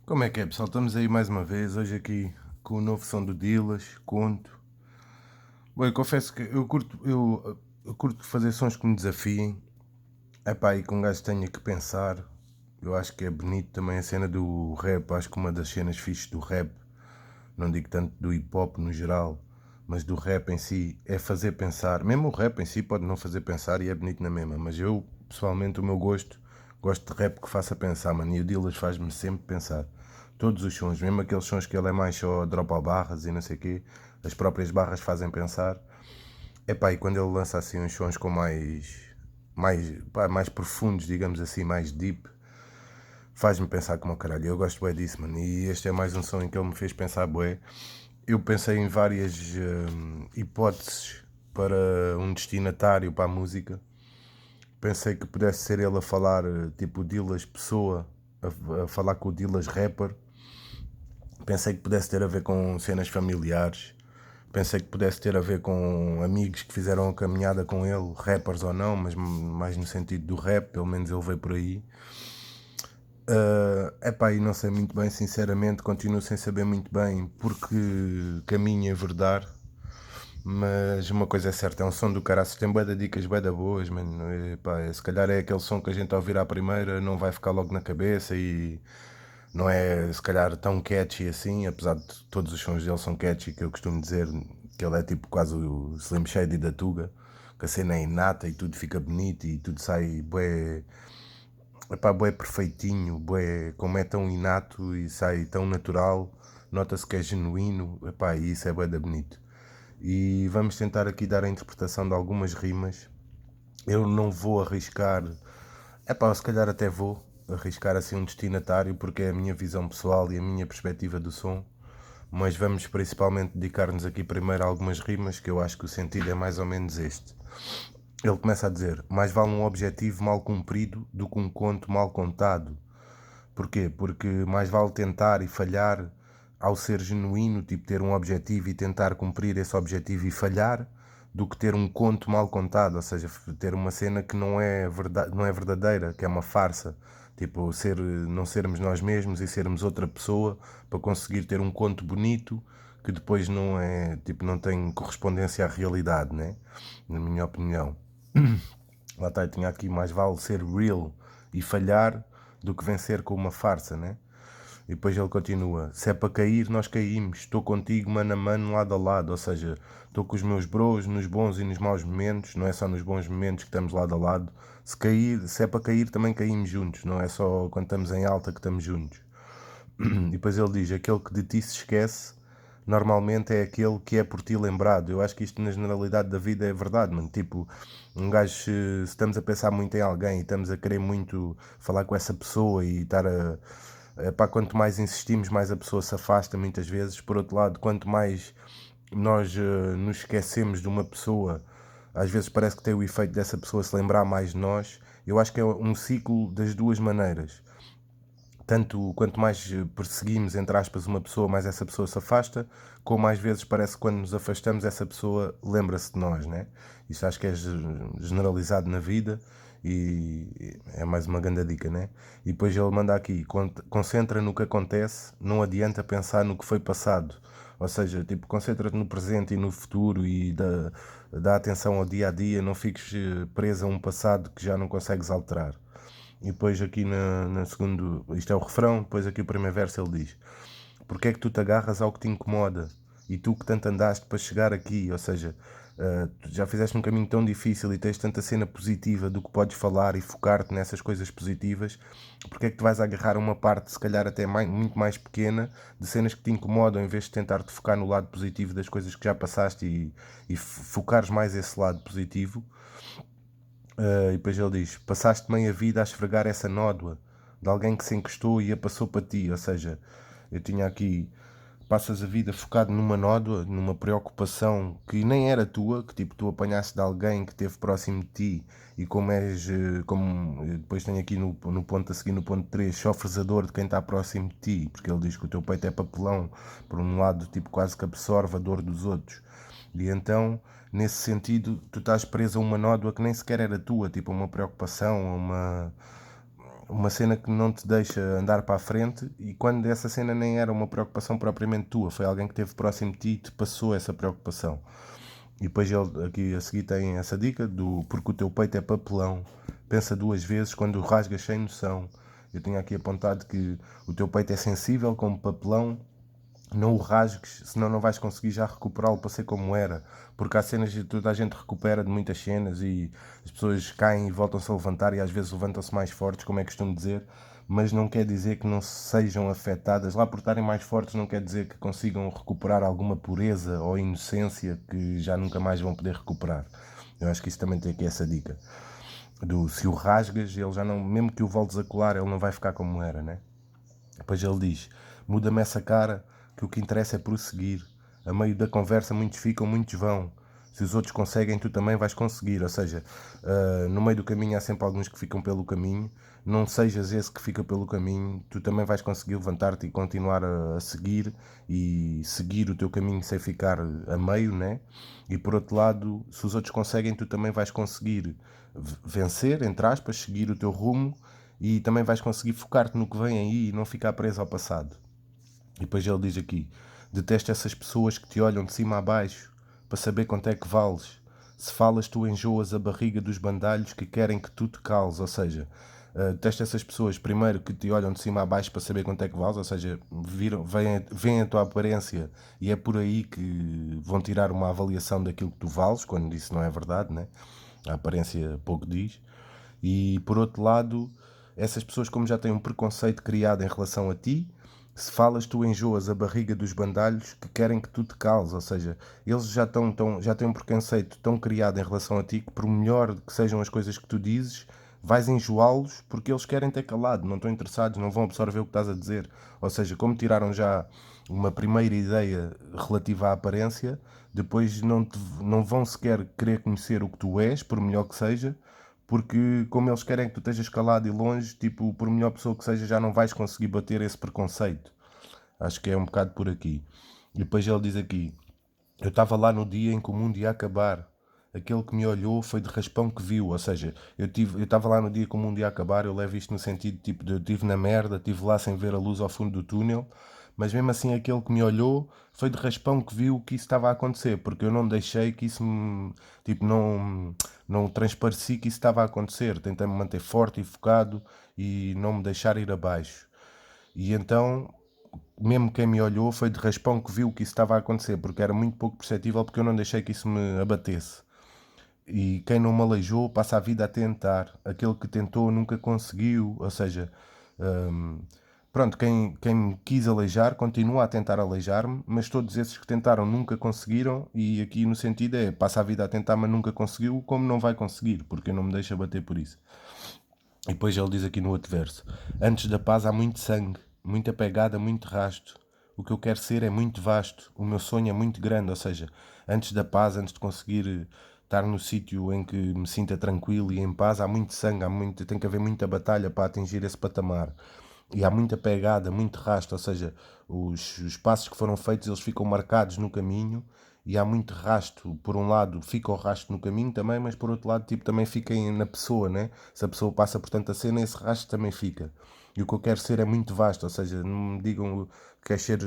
Como é que é, pessoal? Estamos aí mais uma vez, hoje aqui com o novo som do Dilas, conto. Bom, eu confesso que eu curto fazer sons que me desafiem. É pá, e que um gajo tenha que pensar. Eu acho que é bonito também a cena do rap. Acho que uma das cenas fixes do rap, não digo tanto do hip hop no geral, mas do rap em si, é fazer pensar. Mesmo o rap em si pode não fazer pensar e é bonito na mesma, mas eu, pessoalmente, o meu gosto de rap que faça pensar, mano. E o Dilas faz-me sempre pensar. Todos os sons, mesmo aqueles sons que ele é mais só drop barras e não sei o quê, as próprias barras fazem pensar. Epá, e quando ele lança assim uns sons com mais profundos, digamos assim, mais deep, faz-me pensar como o caralho. Eu gosto bué disso, mano. E este é mais um som em que ele me fez pensar bué. Eu pensei em várias hipóteses para um destinatário para a música. Pensei que pudesse ser ele a falar, tipo o Dilas Pessoa, a falar com o Dilas Rapper. Pensei que pudesse ter a ver com cenas familiares. Pensei que pudesse ter a ver com amigos que fizeram a caminhada com ele, rappers ou não, mas mais no sentido do rap, pelo menos ele veio por aí. Epá, e não sei muito bem, sinceramente, continuo sem saber muito bem porque caminho a verdade. Mas uma coisa é certa, é um som do caraças, tem bué de dicas, bué de boas, mano. Epá, se calhar é aquele som que a gente ao ouvir à primeira não vai ficar logo na cabeça e não é se calhar tão catchy assim, apesar de todos os sons dele são catchy, que eu costumo dizer que ele é tipo quase o Slim Shady da Tuga, que a cena é inata e tudo fica bonito e tudo sai bué, epá, bué perfeitinho, bué, como é tão inato e sai tão natural, nota-se que é genuíno, epá, e isso é bué da bonito. E vamos tentar aqui dar a interpretação de algumas rimas. Eu não vou arriscar, epá, se calhar até vou arriscar assim um destinatário porque é a minha visão pessoal e a minha perspectiva do som, mas vamos principalmente dedicar-nos aqui primeiro a algumas rimas que eu acho que o sentido é mais ou menos este. Ele começa a dizer: mais vale um objetivo mal cumprido do que um conto mal contado. Porquê? Porque mais vale tentar e falhar ao ser genuíno, tipo ter um objetivo e tentar cumprir esse objetivo e falhar, do que ter um conto mal contado, ou seja, ter uma cena que não é verdadeira, que é uma farsa. Tipo, não sermos nós mesmos e sermos outra pessoa para conseguir ter um conto bonito que depois não é, tipo, não tem correspondência à realidade, né? Na minha opinião. Lá está, eu tinha aqui mais vale ser real e falhar do que vencer com uma farsa, né? E depois ele continua: se é para cair, nós caímos. Estou contigo mano a mano, lado a lado. Ou seja, estou com os meus bros nos bons e nos maus momentos. Não é só nos bons momentos que estamos lado a lado. Se é para cair, também caímos juntos. Não é só quando estamos em alta que estamos juntos. E depois ele diz: aquele que de ti se esquece, normalmente é aquele que é por ti lembrado. Eu acho que isto na generalidade da vida é verdade, mano. Tipo, um gajo, se estamos a pensar muito em alguém e estamos a querer muito falar com essa pessoa e estar a. Pá, quanto mais insistimos, mais a pessoa se afasta muitas vezes. Por outro lado, quanto mais nós nos esquecemos de uma pessoa, às vezes parece que tem o efeito dessa pessoa se lembrar mais de nós. Eu acho que é um ciclo das duas maneiras. Tanto quanto mais perseguimos, entre aspas, uma pessoa, mais essa pessoa se afasta, como mais vezes parece que quando nos afastamos, essa pessoa lembra-se de nós, né? Isto acho que é generalizado na vida e é mais uma grande dica, né? E depois ele manda aqui: concentra no que acontece, não adianta pensar no que foi passado. Ou seja, tipo, concentra-te no presente e no futuro e dá atenção ao dia a dia, não fiques preso a um passado que já não consegues alterar. E depois aqui na segundo, isto é o refrão, depois aqui o primeiro verso ele diz: porque é que tu te agarras ao que te incomoda? E tu que tanto andaste para chegar aqui, ou seja, tu já fizeste um caminho tão difícil e tens tanta cena positiva do que podes falar e focar-te nessas coisas positivas, porque é que tu vais agarrar uma parte, se calhar até muito mais pequena, de cenas que te incomodam, em vez de tentar-te focar no lado positivo das coisas que já passaste e focares mais esse lado positivo. E depois ele diz: passaste meia vida a esfregar essa nódoa de alguém que se encostou e a passou para ti. Ou seja, eu tinha aqui: passas a vida focado numa nódoa, numa preocupação que nem era tua, que tipo tu apanhaste de alguém que esteve próximo de ti e como és, como depois tenho aqui no ponto a seguir, no ponto 3 sofres a dor de quem está próximo de ti, porque ele diz que o teu peito é papelão, por um lado, tipo quase que absorve a dor dos outros. E então, nesse sentido, tu estás preso a uma nódoa que nem sequer era tua, tipo uma preocupação, uma cena que não te deixa andar para a frente, e quando essa cena nem era uma preocupação propriamente tua, foi alguém que esteve próximo de ti e te passou essa preocupação. E depois ele aqui a seguir tem essa dica do porque o teu peito é papelão, pensa duas vezes quando o rasgas sem noção. Eu tinha aqui apontado que o teu peito é sensível como papelão, não o rasgues, senão não vais conseguir já recuperá-lo para ser como era. Porque há cenas que toda a gente recupera de muitas cenas e as pessoas caem e voltam-se a levantar e às vezes levantam-se mais fortes, como é que costumo dizer, mas não quer dizer que não sejam afetadas. Lá por estarem mais fortes não quer dizer que consigam recuperar alguma pureza ou inocência que já nunca mais vão poder recuperar. Eu acho que isso também tem aqui essa dica. Se o rasgas, ele já não, mesmo que o voltes a colar, ele não vai ficar como era, né? Depois ele diz: muda-me essa cara, que o que interessa é prosseguir. A meio da conversa muitos ficam, muitos vão. Se os outros conseguem, tu também vais conseguir. Ou seja, no meio do caminho há sempre alguns que ficam pelo caminho. Não sejas esse que fica pelo caminho. Tu também vais conseguir levantar-te e continuar a seguir. E seguir o teu caminho sem ficar a meio, né? E por outro lado, se os outros conseguem, tu também vais conseguir vencer, entre aspas, seguir o teu rumo e também vais conseguir focar-te no que vem aí e não ficar preso ao passado. E depois ele diz aqui: detesto essas pessoas que te olham de cima a baixo para saber quanto é que vales. Se falas, tu enjoas a barriga dos bandalhos que querem que tu te cales. Ou seja, detesto essas pessoas, primeiro, que te olham de cima a baixo para saber quanto é que vales. Ou seja, veem a tua aparência e é por aí que vão tirar uma avaliação daquilo que tu vales, quando isso não é verdade, né? A aparência pouco diz. E por outro lado, essas pessoas, como já têm um preconceito criado em relação a ti, se falas, tu enjoas a barriga dos bandalhos que querem que tu te cales. Ou seja, eles já têm um preconceito tão criado em relação a ti que, por melhor que sejam as coisas que tu dizes, vais enjoá-los porque eles querem ter calado, não estão interessados, não vão absorver o que estás a dizer. Ou seja, como tiraram já uma primeira ideia relativa à aparência, depois não vão sequer querer conhecer o que tu és, por melhor que seja, porque como eles querem que tu estejas calado e longe, tipo, por melhor pessoa que seja, já não vais conseguir bater esse preconceito. Acho que é um bocado por aqui. E depois ele diz aqui: eu estava lá no dia em que o mundo ia acabar. Aquele que me olhou foi de raspão que viu. Ou seja, eu estava lá no dia que o mundo ia acabar. Eu levo isto no sentido tipo de eu estive na merda, estive lá sem ver a luz ao fundo do túnel. Mas mesmo assim, aquele que me olhou foi de raspão que viu que isso estava a acontecer. Porque eu não deixei que isso me. Tipo, não transpareci que isso estava a acontecer. Tentei me manter forte e focado e não me deixar ir abaixo. E então, mesmo quem me olhou foi de raspão que viu que isso estava a acontecer, porque era muito pouco perceptível, porque eu não deixei que isso me abatesse. E quem não me aleijou passa a vida a tentar. Aquele que tentou nunca conseguiu. Ou seja, hum, pronto, quem me quis aleijar continua a tentar aleijar-me, mas todos esses que tentaram nunca conseguiram. E aqui no sentido é: passa a vida a tentar, mas nunca conseguiu, como não vai conseguir, porque eu não me deixo abater por isso. E depois ele diz aqui no outro verso: antes da paz há muito sangue, muita pegada, muito rasto. O que eu quero ser é muito vasto, o meu sonho é muito grande. Ou seja, antes da paz, antes de conseguir estar no sítio em que me sinta tranquilo e em paz, há muito sangue, tem que haver muita batalha para atingir esse patamar. E há muita pegada, muito rasto. Ou seja, os passos que foram feitos, eles ficam marcados no caminho. E há muito rasto. Por um lado fica o rasto no caminho também, mas por outro lado tipo, também fica na pessoa, né? Se a pessoa passa por tanta cena, esse rasto também fica. E o que eu quero ser é muito vasto. Ou seja, não me digam que quer ser,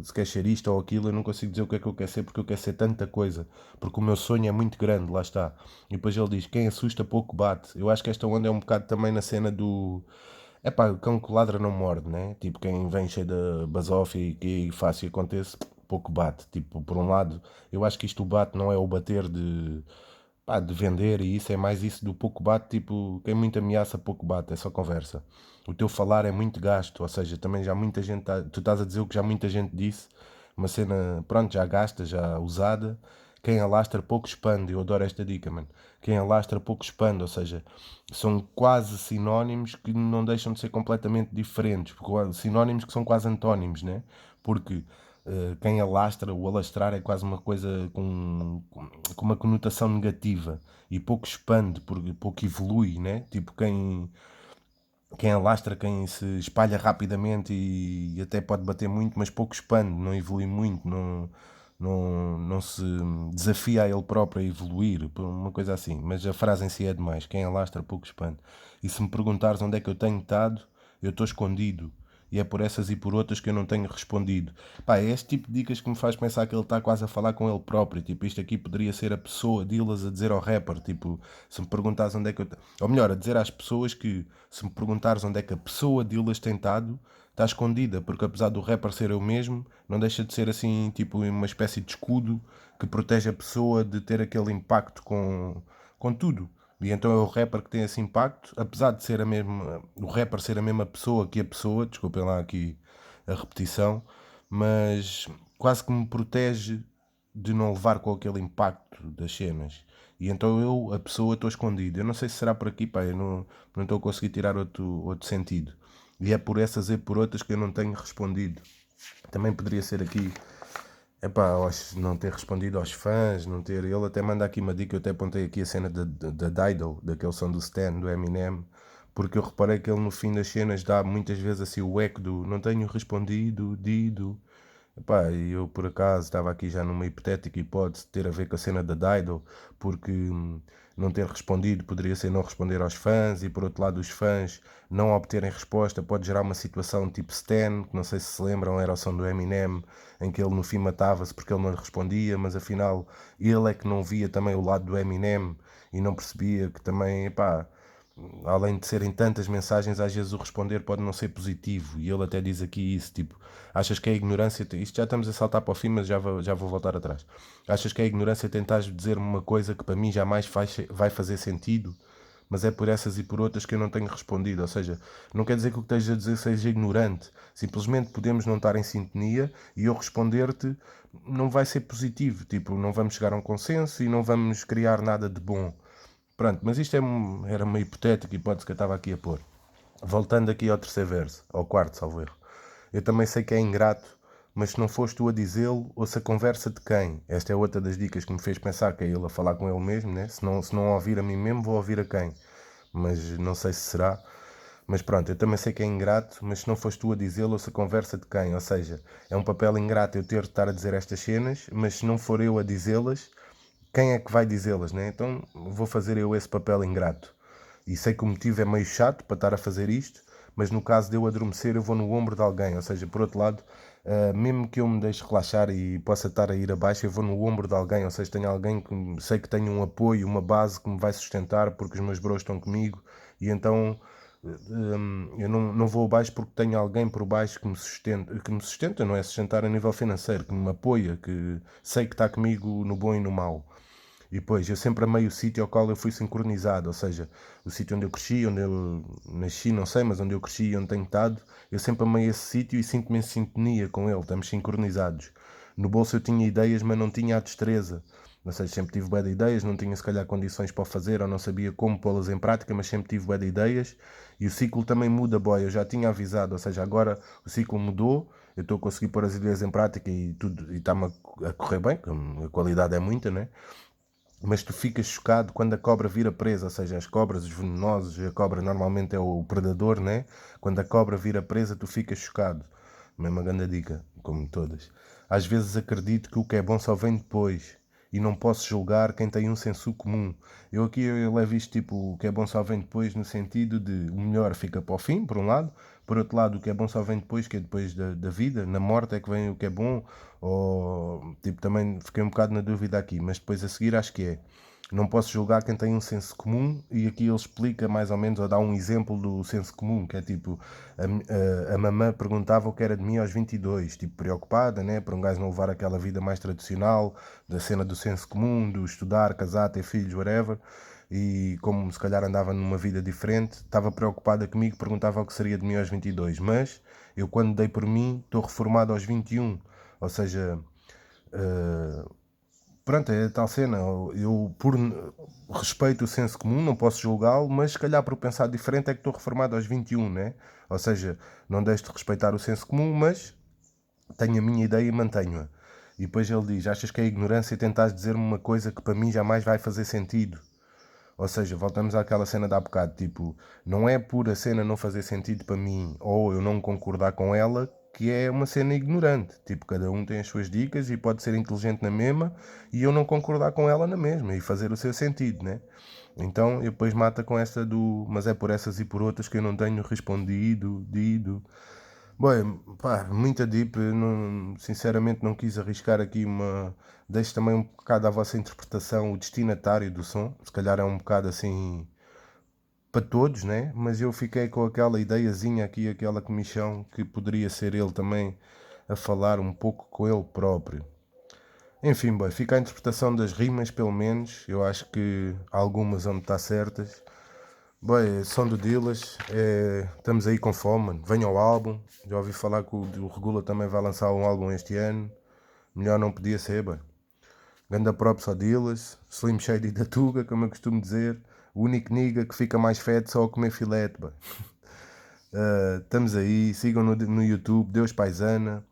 se quer ser isto ou aquilo. Eu não consigo dizer o que é que eu quero ser, porque eu quero ser tanta coisa. Porque o meu sonho é muito grande, lá está. E depois ele diz: quem assusta pouco bate. Eu acho que esta onda é um bocado também na cena do... É pá, o cão que ladra não morde, né? Tipo, quem vem cheio de basófia e que fácil acontece, pouco bate. Tipo, por um lado, eu acho que isto o bate não é o bater de vender e isso, é mais isso do pouco bate. Tipo, quem muito ameaça, pouco bate, é só conversa. O teu falar é muito gasto, ou seja, também já muita gente, tu estás a dizer o que já muita gente disse, uma cena, pronto, já gasta, já usada. Quem alastra pouco expande. Eu adoro esta dica, mano. Quem alastra pouco expande, ou seja, são quase sinónimos que não deixam de ser completamente diferentes, sinónimos que são quase antónimos, né? Porque quem alastra, o alastrar é quase uma coisa com uma conotação negativa e pouco expande, porque pouco evolui, né? Tipo, quem alastra, quem se espalha rapidamente e até pode bater muito, mas pouco expande, não evolui muito, não, não se desafia a ele próprio a evoluir, uma coisa assim. Mas a frase em si é demais: quem alastra pouco expande. E se me perguntares onde é que eu tenho estado, eu estou escondido. E é por essas e por outras que eu não tenho respondido. Pá, é este tipo de dicas que me faz pensar que ele está quase a falar com ele próprio. Tipo, isto aqui poderia ser a pessoa Dilas a dizer ao rapper. Tipo, se me perguntares onde é que eu... Ou melhor, a dizer às pessoas que, se me perguntares onde é que a pessoa Dilas tem estado, está escondida. Porque apesar do rapper ser eu mesmo, não deixa de ser assim, tipo, uma espécie de escudo que protege a pessoa de ter aquele impacto com tudo. E então é o rapper que tem esse impacto, apesar de ser a mesma, o rapper ser a mesma pessoa que a pessoa, desculpem lá aqui a repetição, mas quase que me protege de não levar com aquele impacto das cenas. E então eu, a pessoa, estou escondido. Eu não sei se será por aqui, pá, eu não estou a conseguir tirar outro sentido. E é por essas e por outras que eu não tenho respondido. Também poderia ser aqui, é pá, não ter respondido aos fãs, não ter. Ele até manda aqui uma dica, eu até apontei aqui a cena da Dido, daquele som do Stan, do Eminem, porque eu reparei que ele no fim das cenas dá muitas vezes assim o eco do não tenho respondido, Dido. Epá, e eu por acaso estava aqui já numa hipotética hipótese de ter a ver com a cena da Dido, porque não ter respondido poderia ser não responder aos fãs, e por outro lado os fãs não obterem resposta pode gerar uma situação tipo Stan, que não sei se lembram, era o som do Eminem, em que ele no fim matava-se porque ele não lhe respondia, mas afinal ele é que não via também o lado do Eminem e não percebia que também, epá, além de serem tantas mensagens, às vezes o responder pode não ser positivo. E ele até diz aqui isso, tipo, achas que é ignorância, isto já estamos a saltar para o fim, mas já vou voltar atrás. Achas que é ignorância tentares dizer-me uma coisa que para mim jamais vai fazer sentido, mas é por essas e por outras que eu não tenho respondido. Ou seja, não quer dizer que o que esteja a dizer seja ignorante, simplesmente podemos não estar em sintonia e eu responder-te não vai ser positivo, tipo, não vamos chegar a um consenso e não vamos criar nada de bom. Pronto, mas isto era uma hipotética hipótese que eu estava aqui a pôr. Voltando aqui ao terceiro verso, ao quarto, salvo erro. Eu também sei que é ingrato, mas se não foste tu a dizê-lo, ouça a conversa de quem? Esta é outra das dicas que me fez pensar que é ele a falar com ele mesmo, né? Se não ouvir a mim mesmo, vou ouvir a quem? Mas não sei se será. Mas pronto, eu também sei que é ingrato, mas se não foste tu a dizê-lo, ouça a conversa de quem? Ou seja, é um papel ingrato eu ter de estar a dizer estas cenas, mas se não for eu a dizê-las, quem é que vai dizê-las, né? Então vou fazer eu esse papel ingrato. E sei que o motivo é meio chato para estar a fazer isto, mas no caso de eu adormecer, eu vou no ombro de alguém. Ou seja, por outro lado, mesmo que eu me deixe relaxar e possa estar a ir abaixo, eu vou no ombro de alguém. Ou seja, tenho alguém que sei que tem um apoio, uma base que me vai sustentar porque os meus bros estão comigo. E então eu não vou abaixo porque tenho alguém por baixo que me sustenta, não é sustentar a nível financeiro, que me apoia, que sei que está comigo no bom e no mau. E depois, eu sempre amei o sítio ao qual eu fui sincronizado, ou seja, o sítio onde eu cresci, onde eu nasci, não sei, mas onde eu cresci e onde tenho estado, eu sempre amei esse sítio e sinto-me em sintonia com ele, estamos sincronizados. No bolso eu tinha ideias, mas não tinha a destreza. Ou seja, sempre tive bué de ideias, não tinha se calhar condições para o fazer, ou não sabia como pô-las em prática, mas sempre tive bué de ideias. E o ciclo também muda, boy, eu já tinha avisado, ou seja, agora o ciclo mudou, eu estou a conseguir pôr as ideias em prática e tudo, e está-me a correr bem, a qualidade é muita, né? Mas tu ficas chocado quando a cobra vira presa, ou seja, as cobras, os venenosos, a cobra normalmente é o predador, né? Quando a cobra vira presa, tu ficas chocado. Mesma grande dica, como todas. Às vezes acredito que o que é bom só vem depois e não posso julgar quem tem um senso comum. Eu levo isto tipo, o que é bom só vem depois no sentido de o melhor fica para o fim, por um lado, por outro lado o que é bom só vem depois, que é depois da vida, na morte é que vem o que é bom, ou tipo, também fiquei um bocado na dúvida aqui, mas depois a seguir acho que é. Não posso julgar quem tem um senso comum, e aqui ele explica mais ou menos, ou dá um exemplo do senso comum, que é tipo, a mamã perguntava o que era de mim aos 22, tipo, preocupada, né, para um gajo não levar aquela vida mais tradicional, da cena do senso comum, do estudar, casar, ter filhos, whatever, e como se calhar andava numa vida diferente, estava preocupada comigo, perguntava o que seria de mim aos 22, mas eu quando dei por mim, estou reformado aos 21, ou seja, pronto, é a tal cena. Eu, por respeito o senso comum, não posso julgá-lo, mas se calhar por pensar diferente é que estou reformado aos 21, né? Ou seja, não deixo de respeitar o senso comum, mas tenho a minha ideia e mantenho-a. E depois ele diz: achas que é ignorância tentares dizer-me uma coisa que para mim jamais vai fazer sentido? Ou seja, voltamos àquela cena de há bocado, tipo, não é por a cena não fazer sentido para mim ou eu não concordar com ela que é uma cena ignorante. Tipo, cada um tem as suas dicas e pode ser inteligente na mesma e eu não concordar com ela na mesma e fazer o seu sentido, né? Então, eu depois mata com essa do mas é por essas e por outras que eu não tenho respondido, dido. Bem, pá, muita deep, eu não, sinceramente não quis arriscar aqui uma. Deixo também um bocado à vossa interpretação o destinatário do som, se calhar é um bocado assim para todos, né? Mas eu fiquei com aquela ideiazinha aqui, aquela comichão que poderia ser ele também a falar um pouco com ele próprio. Enfim, bem, fica a interpretação das rimas, pelo menos. Eu acho que algumas vão estar certas. Bem, som do Dilas, estamos aí com fome, mano. Venha ao álbum. Já ouvi falar que o Regula também vai lançar um álbum este ano. Melhor não podia ser, bem. Ganda props ao Dilas, Slim Shady da Tuga, como eu costumo dizer. O único nigga que fica mais fed só a comer filete, bem. Estamos aí, sigam no YouTube, Deus Paisana.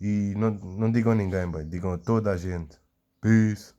E não digam a ninguém, bem. Digam a toda a gente. Peace.